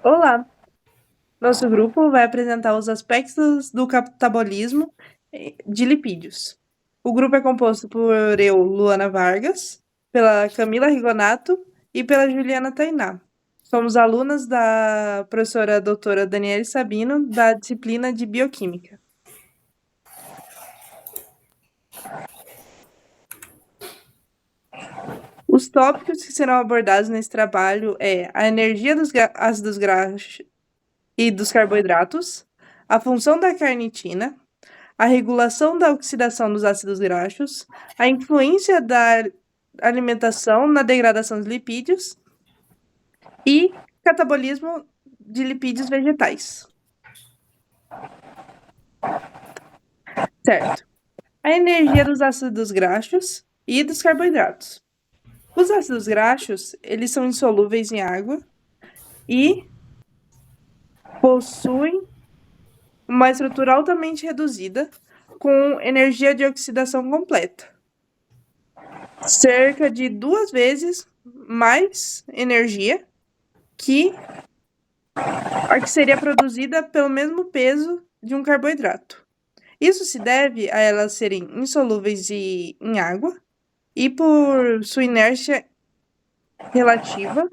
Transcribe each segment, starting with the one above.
Olá! Nosso grupo vai apresentar os aspectos do catabolismo de lipídios. O grupo é composto por eu, Luana Vargas, pela Camila Rigonato e pela Juliana Tainá. Somos alunas da professora doutora Daniele Sabino, da disciplina de Bioquímica. Os tópicos que serão abordados nesse trabalho é a energia dos ácidos graxos e dos carboidratos, a função da carnitina, a regulação da oxidação dos ácidos graxos, a influência da alimentação na degradação dos lipídios e catabolismo de lipídios vegetais. Certo. A energia dos ácidos graxos e dos carboidratos. Os ácidos graxos, eles são insolúveis em água e possuem uma estrutura altamente reduzida com energia de oxidação completa. Cerca de 2 vezes mais energia que a que seria produzida pelo mesmo peso de um carboidrato. Isso se deve a elas serem insolúveis em água e por sua inércia relativa,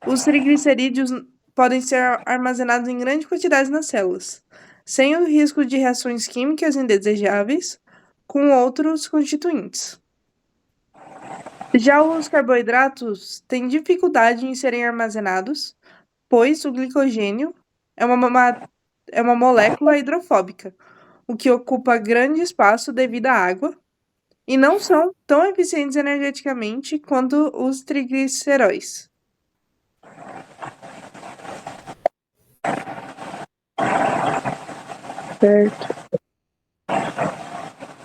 os triglicerídeos podem ser armazenados em grandes quantidades nas células, sem o risco de reações químicas indesejáveis com outros constituintes. Já os carboidratos têm dificuldade em serem armazenados, pois o glicogênio é uma molécula hidrofóbica, o que ocupa grande espaço devido à água, e não são tão eficientes energeticamente quanto os trigliceróis. Certo.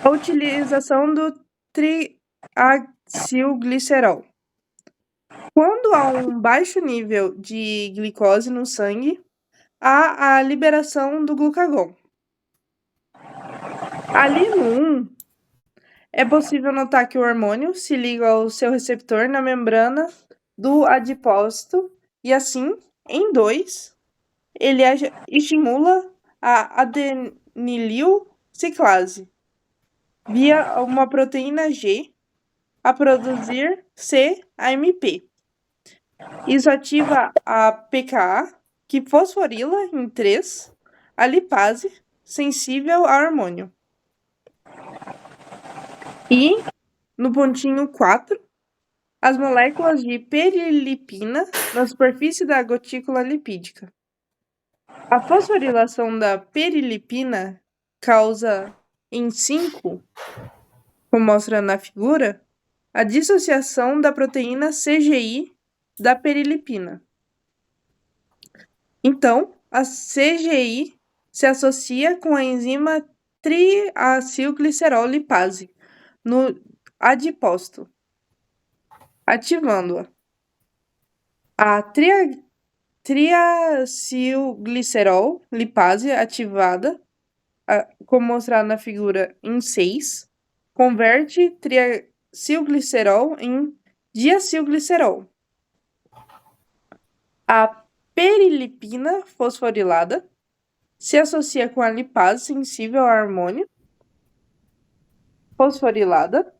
A utilização do triacilglicerol. Quando há um baixo nível de glicose no sangue, há a liberação do glucagon. Ali no 1, é possível notar que o hormônio se liga ao seu receptor na membrana do adipócito e assim, em 2, ele estimula a adenililciclase via uma proteína G a produzir CAMP. Isso ativa a pKa, que fosforila em 3 a lipase sensível ao hormônio. E, no pontinho 4, as moléculas de perilipina na superfície da gotícula lipídica. A fosforilação da perilipina causa, em 5, como mostra na figura, a dissociação da proteína CGI da perilipina. Então, a CGI se associa com a enzima triacilglicerol lipase no adipócito, ativando-a. A triacilglicerol lipase ativada, como mostrado na figura em 6, converte triacilglicerol em diacilglicerol. A perilipina fosforilada se associa com a lipase sensível ao hormônio fosforilada,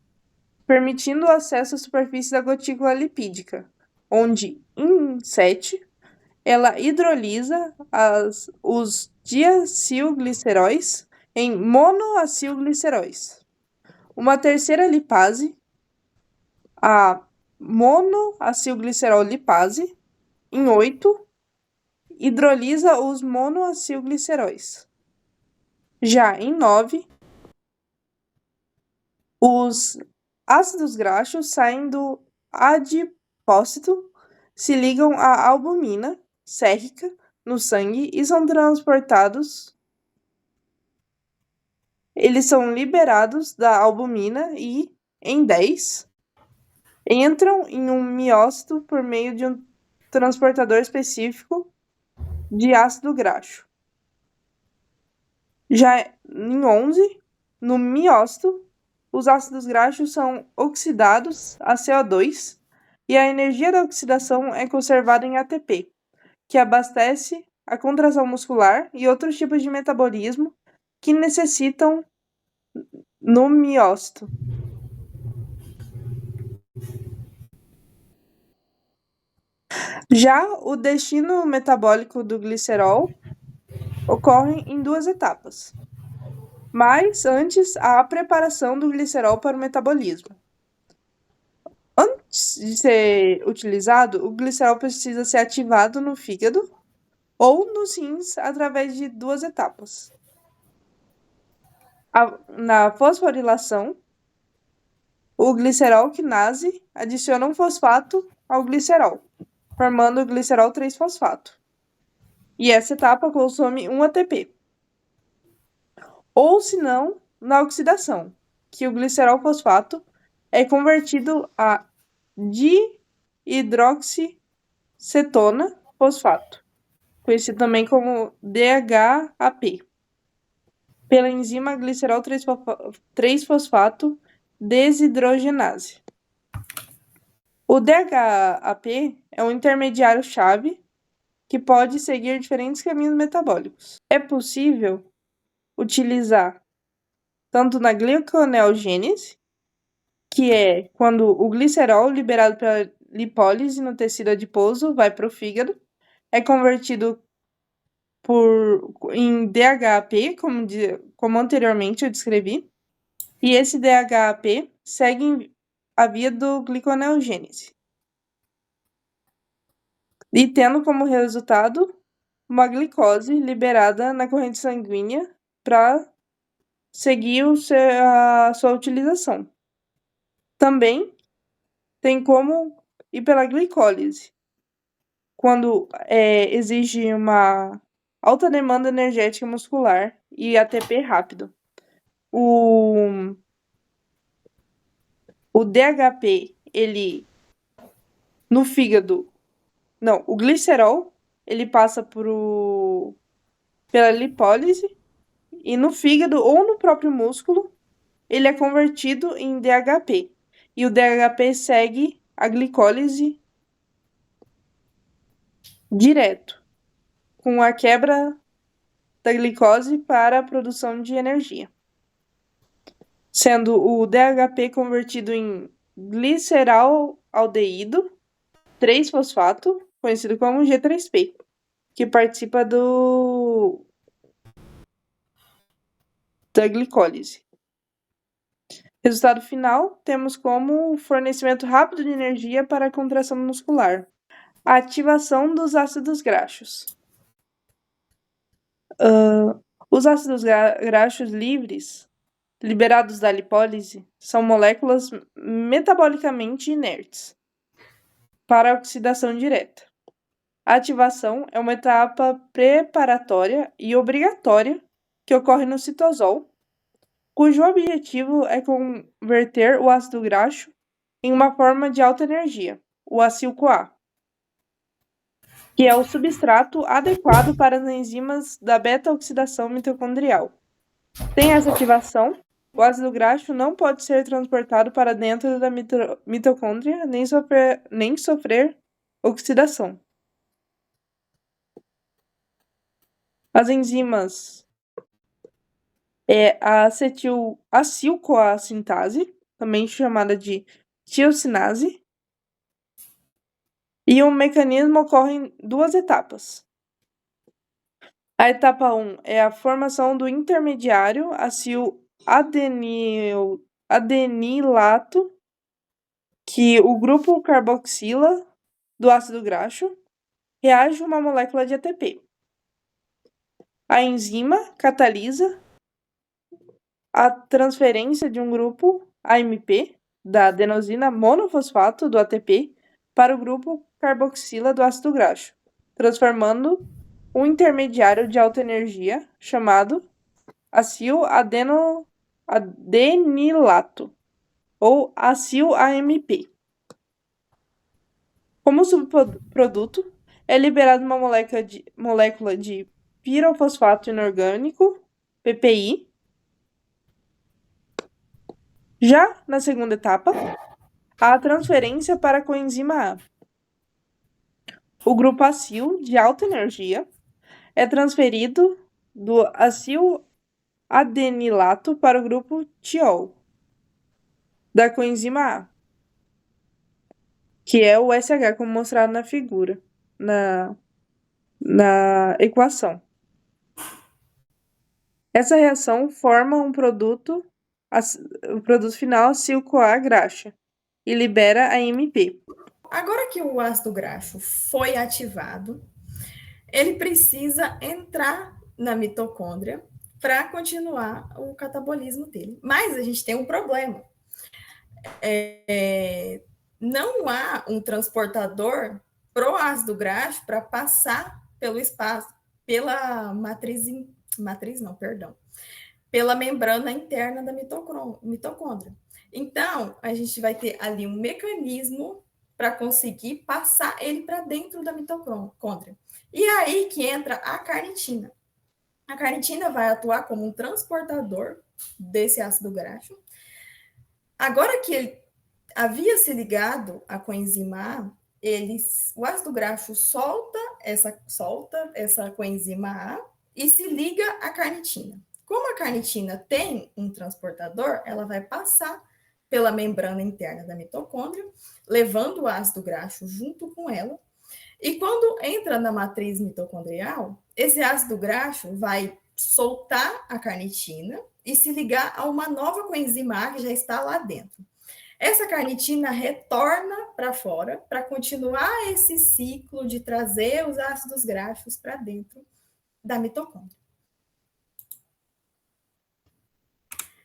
permitindo o acesso à superfície da gotícula lipídica, onde, em 7, ela hidrolisa os diacilgliceróis em monoacilgliceróis. Uma terceira lipase, a monoacilglicerol lipase, em 8, hidrolisa os monoacilgliceróis. Já em 9, os ácidos graxos saem do adipócito, se ligam à albumina sérrica no sangue e são transportados. Eles são liberados da albumina e, em 10, entram em um miócito por meio de um transportador específico de ácido graxo. Já em 11, no miócito, os ácidos graxos são oxidados a CO2 e a energia da oxidação é conservada em ATP, que abastece a contração muscular e outros tipos de metabolismo que necessitam no miócito. Já o destino metabólico do glicerol ocorre em 2 etapas. Mas antes, há a preparação do glicerol para o metabolismo. Antes de ser utilizado, o glicerol precisa ser ativado no fígado ou nos rins através de 2 etapas. Na fosforilação, o glicerol quinase adiciona um fosfato ao glicerol, formando o glicerol 3-fosfato. E essa etapa consome 1 ATP. Ou, se não, na oxidação, que o glicerol fosfato é convertido a dihidroxicetona fosfato, conhecido também como DHAP, pela enzima glicerol 3-fosfato desidrogenase. O DHAP é um intermediário-chave que pode seguir diferentes caminhos metabólicos. É possível utilizar tanto na gliconeogênese, que é quando o glicerol liberado pela lipólise no tecido adiposo vai para o fígado, é convertido em DHAP, como anteriormente eu descrevi, e esse DHAP segue a via do gliconeogênese, e tendo como resultado uma glicose liberada na corrente sanguínea para seguir a sua utilização. Também tem como ir pela glicólise, quando exige uma alta demanda energética muscular e ATP rápido. O DHP, no fígado, não, o glicerol, ele passa pela lipólise e no fígado ou no próprio músculo, ele é convertido em DHP. E o DHP segue a glicólise direto, com a quebra da glicose para a produção de energia, sendo o DHP convertido em gliceraldeído 3-fosfato, conhecido como G3P, que participa da glicólise. Resultado final, temos como fornecimento rápido de energia para a contração muscular. A ativação dos ácidos graxos. Os ácidos graxos livres, liberados da lipólise, são moléculas metabolicamente inertes para a oxidação direta. A ativação é uma etapa preparatória e obrigatória que ocorre no citosol, cujo objetivo é converter o ácido graxo em uma forma de alta energia, o acil-CoA, que é o substrato adequado para as enzimas da beta-oxidação mitocondrial. Sem essa ativação, o ácido graxo não pode ser transportado para dentro da mitocôndria nem sofrer oxidação. As enzimas a acil-CoA sintase, também chamada de tiocinase, e o mecanismo ocorre em 2 etapas. A etapa 1 é a formação do intermediário acil-adenilato, que o grupo carboxila do ácido graxo reage a uma molécula de ATP. A enzima catalisa a transferência de um grupo AMP da adenosina monofosfato do ATP para o grupo carboxila do ácido graxo, transformando um intermediário de alta energia chamado acil-adenilato ou acil-AMP. Como subproduto, é liberada uma molécula de pirofosfato inorgânico, PPI. Já na segunda etapa, há a transferência para a coenzima A. O grupo acil, de alta energia, é transferido do acil-adenilato para o grupo tiol, da coenzima A, que é o SH, como mostrado na figura, na equação. Essa reação forma o produto final acil-CoA graxa, e libera a AMP. Agora que o ácido graxo foi ativado, ele precisa entrar na mitocôndria para continuar o catabolismo dele. Mas a gente tem um problema. Não há um transportador pro ácido graxo para passar pelo espaço, pela matriz não, perdão, pela membrana interna da mitocôndria. Então, a gente vai ter ali um mecanismo para conseguir passar ele para dentro da mitocôndria. E aí que entra a carnitina. A carnitina vai atuar como um transportador desse ácido graxo. Agora que ele havia se ligado à coenzima A, o ácido graxo solta essa coenzima A e se liga à carnitina. Como a carnitina tem um transportador, ela vai passar pela membrana interna da mitocôndria, levando o ácido graxo junto com ela. E quando entra na matriz mitocondrial, esse ácido graxo vai soltar a carnitina e se ligar a uma nova coenzima A que já está lá dentro. Essa carnitina retorna para fora para continuar esse ciclo de trazer os ácidos graxos para dentro da mitocôndria.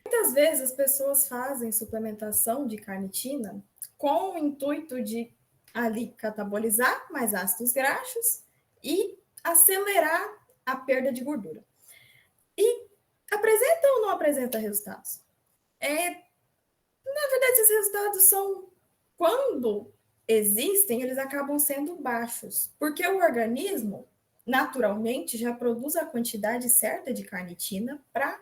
Muitas vezes as pessoas fazem suplementação de carnitina com o intuito de ali catabolizar mais ácidos graxos e acelerar a perda de gordura. E apresenta ou não apresenta resultados? Na verdade, esses resultados são, quando existem, eles acabam sendo baixos, porque o organismo naturalmente já produz a quantidade certa de carnitina para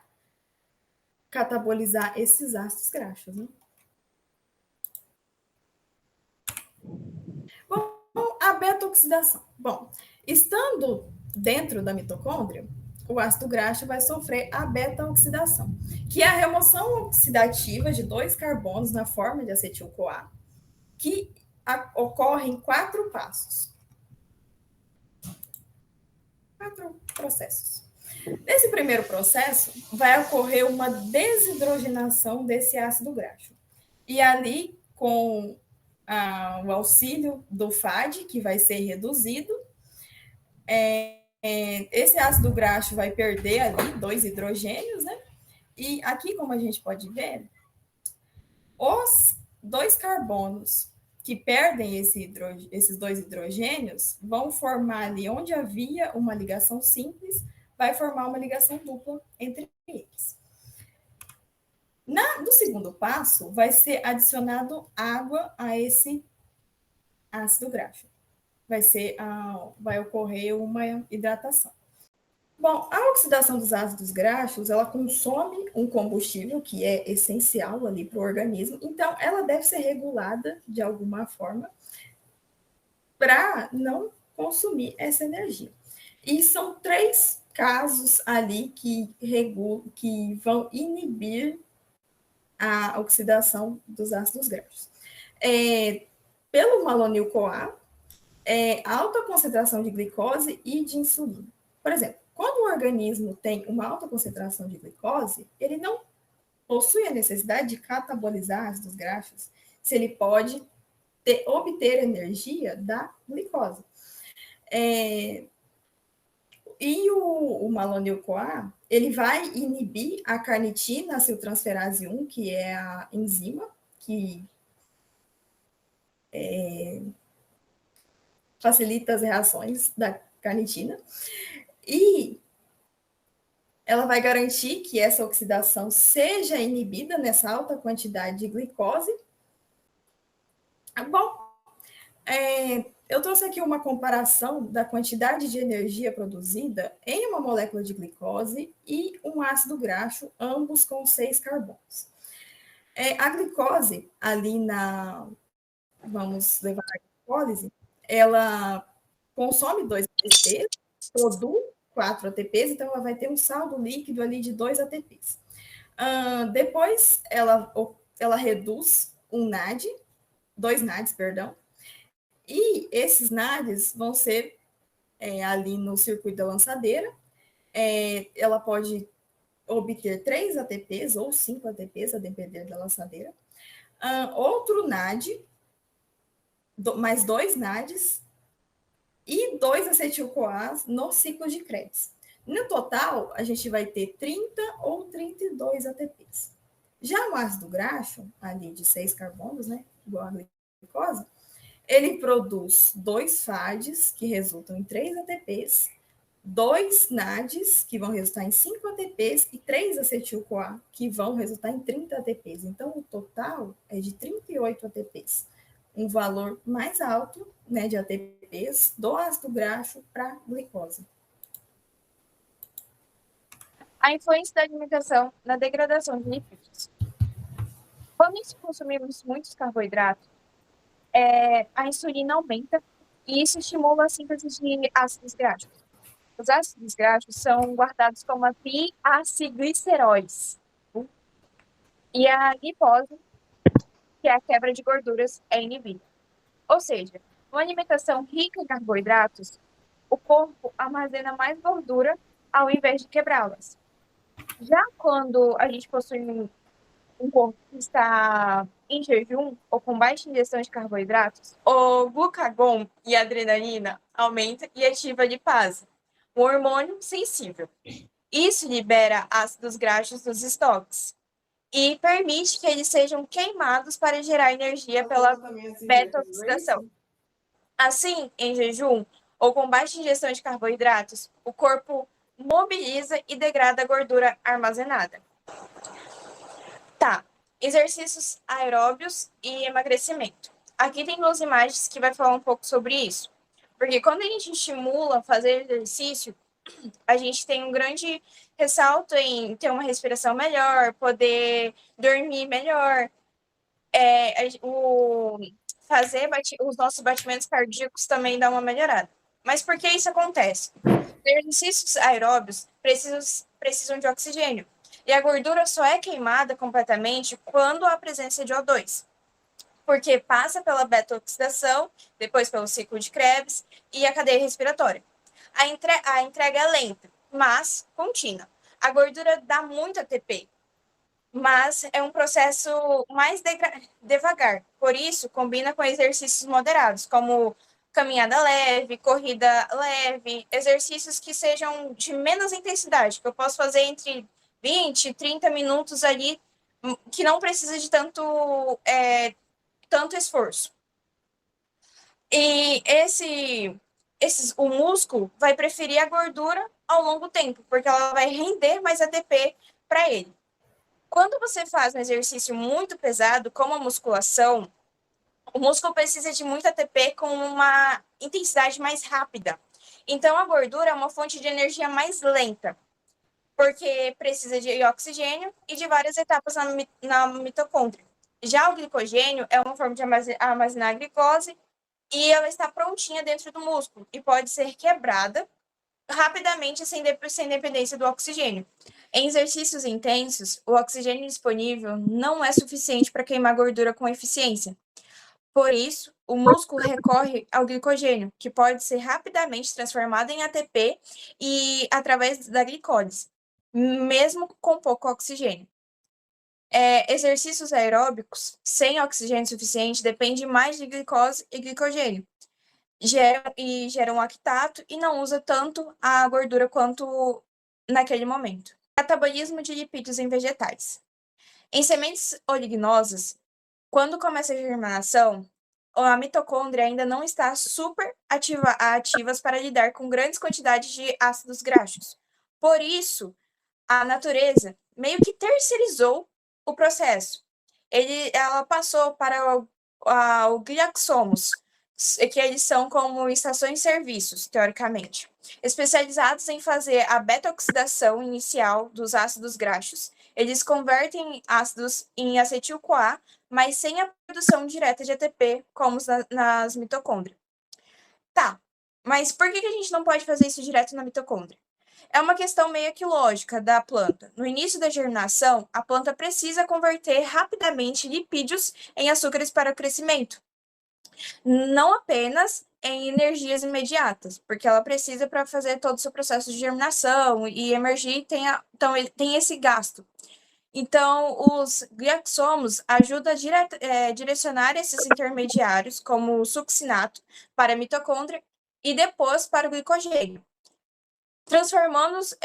catabolizar esses ácidos graxos. Né? Bom, a beta-oxidação. Bom, estando dentro da mitocôndria, o ácido graxo vai sofrer a beta-oxidação, que é a remoção oxidativa de dois carbonos na forma de acetil-CoA, que ocorre em 4 passos. 4 processos. Nesse primeiro processo, vai ocorrer uma desidrogenação desse ácido graxo. E ali, com o auxílio do FAD, que vai ser reduzido, esse ácido graxo vai perder ali 2 hidrogênios, né? E aqui, como a gente pode ver, os 2 carbonos que perdem esses 2 hidrogênios vão formar ali, onde havia uma ligação simples, vai formar uma ligação dupla entre eles. No segundo passo, vai ser adicionado água a esse ácido graxo. Vai ocorrer uma hidratação. Bom, a oxidação dos ácidos graxos, ela consome um combustível que é essencial ali para o organismo, então ela deve ser regulada de alguma forma para não consumir essa energia. E são 3 casos ali que vão inibir a oxidação dos ácidos graxos. Pelo malonil-CoA, alta concentração de glicose e de insulina. Por exemplo, quando o organismo tem uma alta concentração de glicose, ele não possui a necessidade de catabolizar ácidos graxos, se ele pode obter energia da glicose. E o malonil-CoA, ele vai inibir a carnitina aciltransferase 1, que é a enzima que facilita as reações da carnitina, e ela vai garantir que essa oxidação seja inibida nessa alta quantidade de glicose. Bom, eu trouxe aqui uma comparação da quantidade de energia produzida em uma molécula de glicose e um ácido graxo, ambos com 6 carbonos. A glicose, ali vamos levar a glicólise, ela consome 2 ATPs, produz 4 ATPs, então ela vai ter um saldo líquido ali de 2 ATPs. Depois ela reduz um NAD, 2 NADs, perdão, e esses NADs vão ser ali no circuito da lançadeira. Ela pode obter 3 ATPs ou 5 ATPs, a depender da lançadeira. Outro NAD, mais 2 NADs e 2 acetil-CoAs no ciclo de Krebs. No total, a gente vai ter 30 ou 32 ATPs. Já o ácido graxo, ali de 6 carbonos, né, igual a glicose, ele produz 2 FADs, que resultam em 3 ATPs, 2 NADs, que vão resultar em 5 ATPs, e 3 acetil-CoA, que vão resultar em 30 ATPs. Então, o total é de 38 ATPs. Um valor mais alto, né, de ATPs do ácido graxo para glicose. A influência da alimentação na degradação de lipídios. Quando consumimos muitos carboidratos, a insulina aumenta e isso estimula a síntese de ácidos graxos. Os ácidos graxos são guardados como triacilgliceróis. E a glipose, que é a quebra de gorduras, é inibida. Ou seja, uma alimentação rica em carboidratos, o corpo armazena mais gordura ao invés de quebrá-las. Já quando a gente possui um corpo que está em jejum ou com baixa ingestão de carboidratos, o glucagon e a adrenalina aumentam e ativa a lipase, um hormônio sensível. Isso libera ácidos graxos dos estoques e permite que eles sejam queimados para gerar energia pela beta-oxidação. Assim, em jejum ou com baixa ingestão de carboidratos, o corpo mobiliza e degrada a gordura armazenada. Tá, exercícios aeróbios e emagrecimento. Aqui tem 2 imagens que vai falar um pouco sobre isso. Porque quando a gente estimula a fazer exercício, a gente tem um grande ressalto em ter uma respiração melhor, poder dormir melhor, fazer os nossos batimentos cardíacos também dá uma melhorada. Mas por que isso acontece? Exercícios aeróbios precisam de oxigênio. E a gordura só é queimada completamente quando há presença de O2. Porque passa pela beta-oxidação, depois pelo ciclo de Krebs e a cadeia respiratória. A entrega é lenta, mas contínua. A gordura dá muito ATP, mas é um processo mais devagar. Por isso, combina com exercícios moderados, como caminhada leve, corrida leve, exercícios que sejam de menos intensidade, que eu posso fazer entre 20 e 30 minutos ali, que não precisa de tanto esforço. E o músculo vai preferir a gordura ao longo tempo, porque ela vai render mais ATP para ele. Quando você faz um exercício muito pesado, como a musculação, o músculo precisa de muito ATP com uma intensidade mais rápida. Então, a gordura é uma fonte de energia mais lenta, porque precisa de oxigênio e de várias etapas na mitocôndria. Já o glicogênio é uma forma de armazenar a glicose e ela está prontinha dentro do músculo e pode ser quebrada rapidamente sem dependência do oxigênio. Em exercícios intensos, o oxigênio disponível não é suficiente para queimar gordura com eficiência. Por isso, o músculo recorre ao glicogênio, que pode ser rapidamente transformado em ATP e através da glicólise, mesmo com pouco oxigênio. Exercícios aeróbicos sem oxigênio suficiente dependem mais de glicose e glicogênio. Geram lactato e não usa tanto a gordura quanto naquele momento. Metabolismo de lipídios em vegetais. Em sementes oleaginosas, quando começa a germinação, a mitocôndria ainda não está super ativas para lidar com grandes quantidades de ácidos graxos. Por isso, a natureza meio que terceirizou o processo. Ela passou para o glioxomos, que eles são como estações de serviços, teoricamente, especializados em fazer a beta-oxidação inicial dos ácidos graxos. Eles convertem ácidos em acetil-CoA, mas sem a produção direta de ATP, como nas mitocôndrias. Tá, Mas por que a gente não pode fazer isso direto na mitocôndria? É uma questão meio que lógica da planta. No início da germinação, a planta precisa converter rapidamente lipídios em açúcares para o crescimento. Não apenas em energias imediatas, porque ela precisa para fazer todo o seu processo de germinação e emergir, então ele tem esse gasto. Então, os gliaxomos ajudam a direcionar esses intermediários, como o succinato, para a mitocôndria e depois para o glicogênio, transformando-os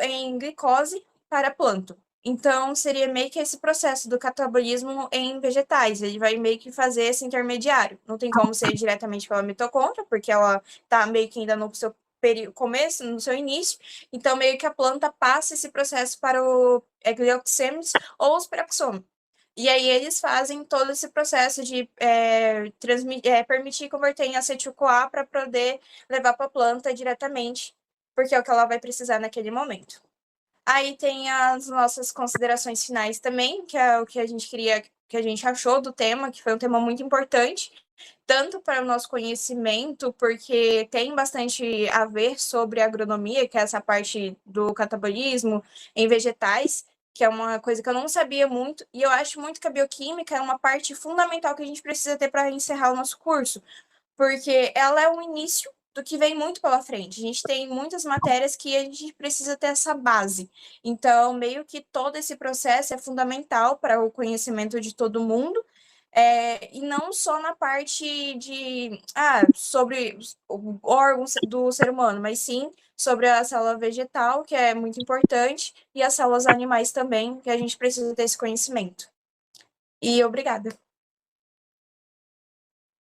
em glicose para a planta. Então, seria meio que esse processo do catabolismo em vegetais. Ele vai meio que fazer esse intermediário. Não tem como ser diretamente pela mitocôndria, porque ela está meio que ainda no seu começo, no seu início. Então, meio que a planta passa esse processo para o glioxêmios ou os peroxômios. E aí eles fazem todo esse processo de permitir converter em acetil-CoA para poder levar para a planta diretamente, porque é o que ela vai precisar naquele momento. Aí tem as nossas considerações finais também, que é o que a gente queria, que a gente achou do tema, que foi um tema muito importante, tanto para o nosso conhecimento, porque tem bastante a ver sobre agronomia, que é essa parte do catabolismo em vegetais, que é uma coisa que eu não sabia muito, e eu acho muito que a bioquímica é uma parte fundamental que a gente precisa ter para encerrar o nosso curso, porque ela é o início do que vem muito pela frente. A gente tem muitas matérias que a gente precisa ter essa base. Então, meio que todo esse processo é fundamental para o conhecimento de todo mundo, e não só na parte de sobre o órgão do ser humano, mas sim sobre a célula vegetal, que é muito importante, e as células animais também, que a gente precisa ter esse conhecimento. E obrigada.